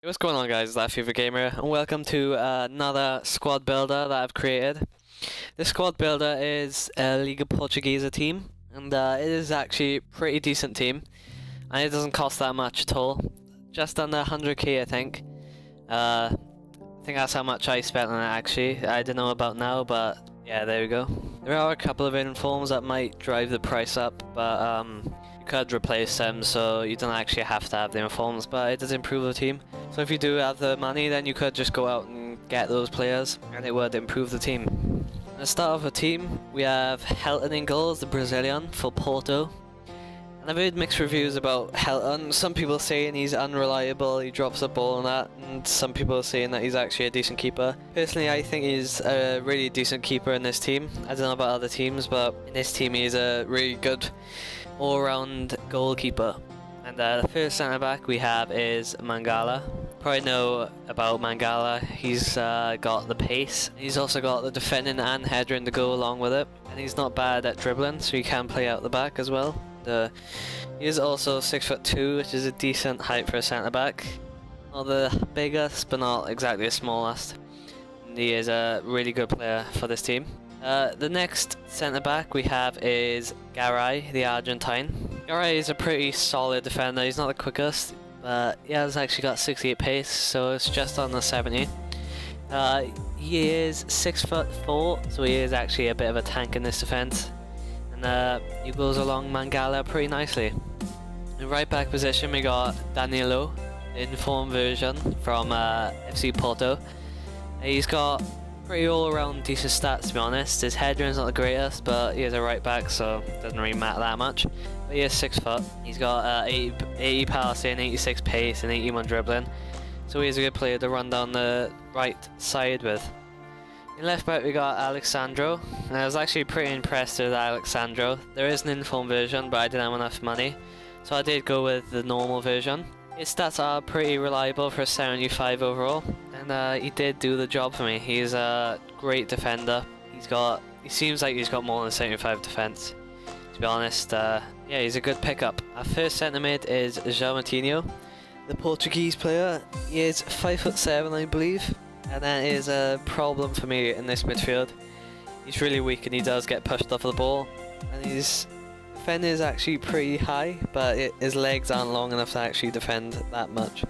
Hey, what's going on, guys? It's that Fifa Gamer, and welcome to another squad builder that I've created. This squad builder is a Liga Portuguesa team, and it is actually a pretty decent team, and it doesn't cost that much at all. Just under 100k, I think. I think that's how much I spent on it, actually. I don't know about now, but yeah, there we go. There are a couple of informs that might drive the price up, but you could replace them, so you don't actually have to have the informs, but it does improve the team. So if you do have the money, then you could just go out and get those players, and it would improve the team. Let's start off a team. We have Helton in goals, the Brazilian, for Porto. And I've heard mixed reviews about Helton. Some people saying he's unreliable, he drops the ball and that, and some people are saying that he's actually a decent keeper. Personally, I think he's a really decent keeper in this team. I don't know about other teams, but in this team he's a really good all-round goalkeeper. And the first centre-back we have is Mangala. Probably know about Mangala. He's got the pace. He's also got the defending and headering to go along with it. And he's not bad at dribbling, so he can play out the back as well. He is also 6'2", which is a decent height for a centre-back. Not the biggest, but not exactly the smallest. And he is a really good player for this team. The next centre-back we have is Garay, the Argentine. Garay is a pretty solid defender. He's not the quickest, but he has actually got 68 pace, so it's just on the 70. He is 6'4", so he is actually a bit of a tank in this defence. And he goes along Mangala pretty nicely. In right back position we got Danilo, the informed version from FC Porto. He's got pretty all-around decent stats, to be honest. His headering is not the greatest, but he is a right back, so it doesn't really matter that much. But he is 6 foot. He's got 80 passing, 86 pace, and 81 dribbling. So he's a good player to run down the right side with. In left back we got Alexandro, and I was actually pretty impressed with Alexandro. There is an informed version, but I didn't have enough money, so I did go with the normal version. His stats are pretty reliable for a 75 overall, and he did do the job for me. He's a great defender. He seems like he's got more than 75 defense. To be honest, yeah, he's a good pickup. Our first centre mid is João Moutinho, the Portuguese player. He is 5'7", I believe. And that is a problem for me in this midfield. He's really weak and he does get pushed off the ball. And his defending is actually pretty high, but his legs aren't long enough to actually defend that much.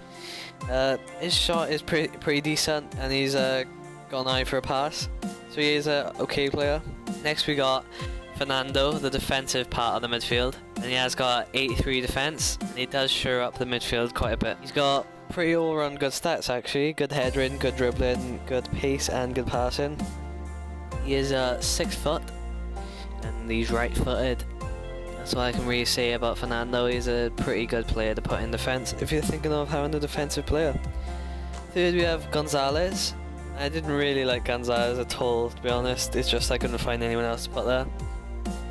His shot is pretty decent, and he's got an eye for a pass. So he is a okay player. Next we got Fernando, the defensive part of the midfield. And he has got 83 defense, and he does shore up the midfield quite a bit. He's got pretty all-round good stats actually. Good headering, good dribbling, good pace and good passing. He is 6 foot and he's right-footed. That's all I can really say about Fernando. He's a pretty good player to put in defence if you're thinking of having a defensive player. Third we have Gonzalez. I didn't really like Gonzalez at all, to be honest. It's just I couldn't find anyone else to put there.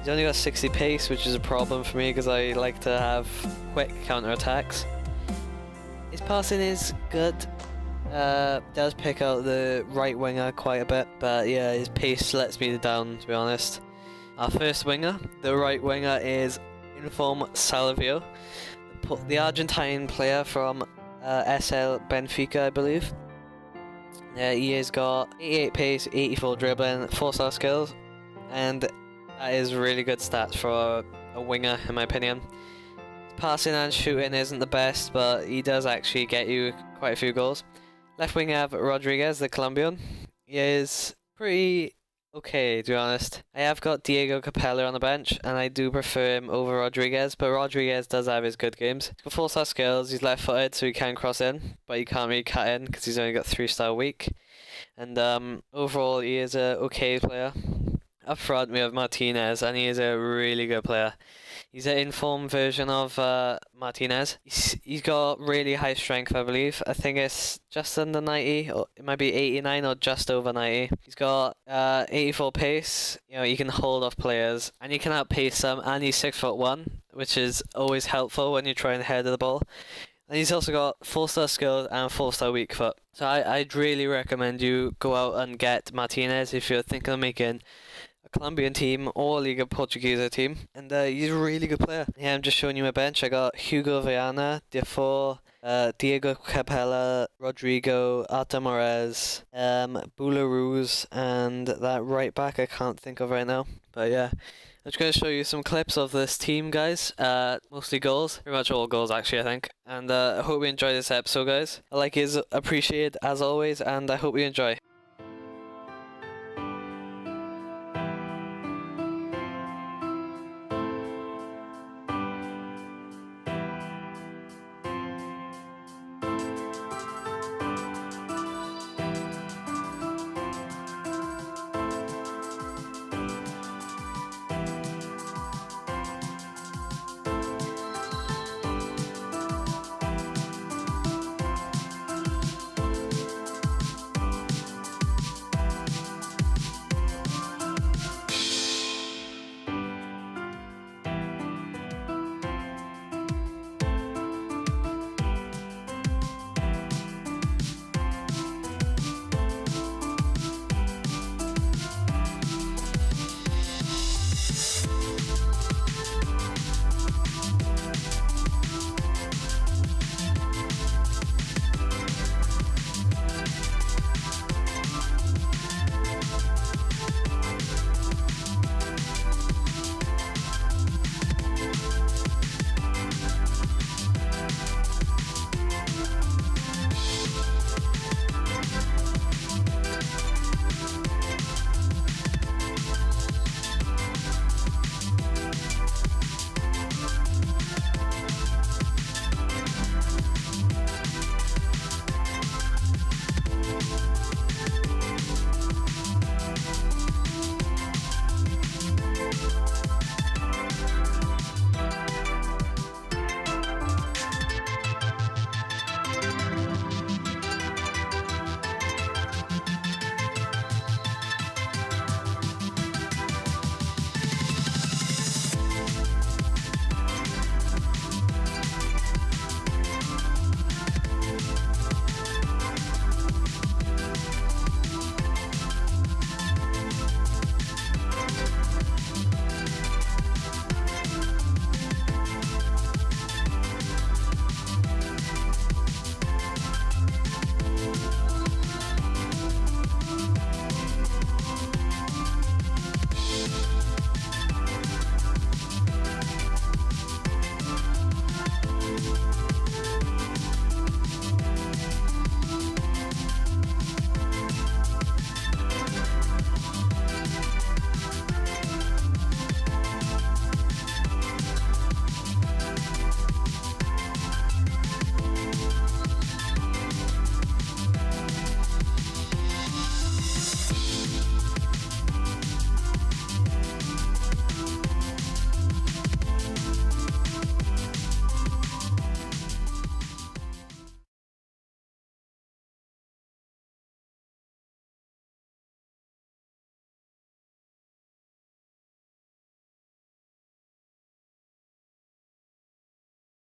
He's only got 60 pace, which is a problem for me because I like to have quick counter-attacks. His passing is good, does pick out the right winger quite a bit, but yeah, his pace lets me down, to be honest. Our first winger, the right winger, is Inform Salvio, the Argentine player from SL Benfica, I believe. He has got 88 pace, 84 dribbling, 4-star skills, and that is really good stats for a winger, in my opinion. Passing and shooting isn't the best, but he does actually get you quite a few goals. Left wing have Rodriguez, the Colombian. He is pretty okay, to be honest. I have got Diego Capella on the bench, and I do prefer him over Rodriguez, but Rodriguez does have his good games. He's got 4-star skills, he's left-footed, so he can cross in, but he can't really cut in because he's only got 3-star weak. And overall, he is a okay player. Up front, we have Martinez, and he is a really good player. He's an informed version of Martinez. He's got really high strength, I believe. I think it's just under 90, or it might be 89 or just over 90. He's got 84 pace. You know, he can hold off players, and he can outpace them, and he's 6'1", which is always helpful when you're trying to head the ball. And he's also got 4-star skills and 4-star weak foot. So I'd really recommend you go out and get Martinez if you're thinking of making a Colombian team or Liga Portuguesa team, and he's a really good player. Yeah, I'm just showing you my bench. I got Hugo Viana, Defoe, Diego Capella, Rodrigo, Atamorez, Boularus, and that right back I can't think of right now. But yeah, I'm just going to show you some clips of this team, guys. Mostly goals, pretty much all goals actually, I think. And I hope you enjoy this episode, guys. A like is appreciated as always, and I hope you enjoy.